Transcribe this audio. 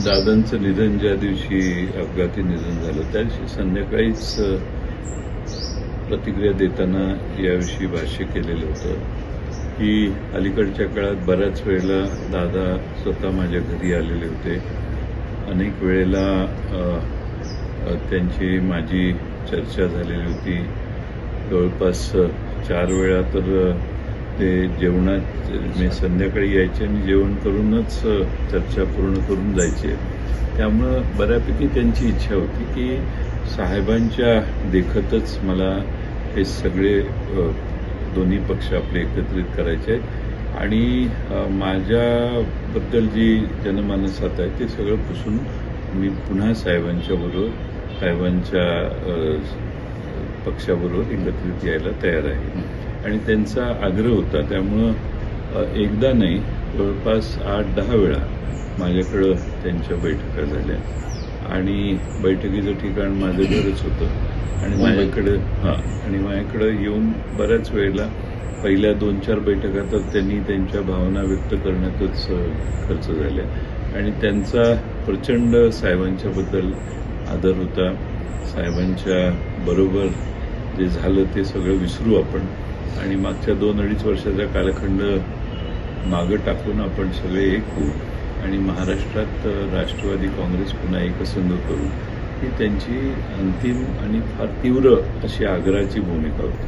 दादांचं निधन ज्या दिवशी अपघाती निधन झालं त्या दिवशी संध्याकाळीच प्रतिक्रिया देताना याविषयी भाष्य केलेलं होतं की अलीकडच्या काळात बऱ्याच वेळेला दादा स्वतः माझ्या घरी आलेले होते. अनेक वेळेला त्यांची माझी चर्चा झालेली होती. जवळपास 4 वेळा तर ते जेवणात मी संध्याकाळी यायचे आणि जेवण करूनच चर्चा पूर्ण करून जायचे. त्यामुळं बऱ्यापैकी त्यांची इच्छा होती की साहेबांच्या देखतच मला हे सगळे दोन्ही पक्ष आपले एकत्रित करायचे आहेत आणि माझ्याबद्दल जी जनमानसात आहे ते सगळं पुसून मी पुन्हा साहेबांच्या पक्षाबरोबर एकत्रित यायला तयार आहे आणि त्यांचा आग्रह होता. त्यामुळं एकदा नाही जवळपास 8-10 वेळा माझ्याकडं त्यांच्या बैठका झाल्या आणि बैठकीचं ठिकाण माझं घरच होतं आणि माझ्याकडं येऊन बऱ्याच वेळेला पहिल्या 2-4 बैठका तर त्यांनी त्यांच्या भावना व्यक्त करण्यातच खर्च झाल्या आणि त्यांचा प्रचंड साहेबांच्याबद्दल आदर होता. साहेबांच्या बरोबर जे झालं ते सगळं विसरू आपण आणि मागच्या 2-2.5 वर्षाचा कालखंड मागं टाकून आपण सगळे एक होऊ आणि महाराष्ट्रात राष्ट्रवादी काँग्रेस पुन्हा एकसंध करू ही त्यांची अंतिम आणि फार तीव्र अशी आग्रहाची भूमिका होती.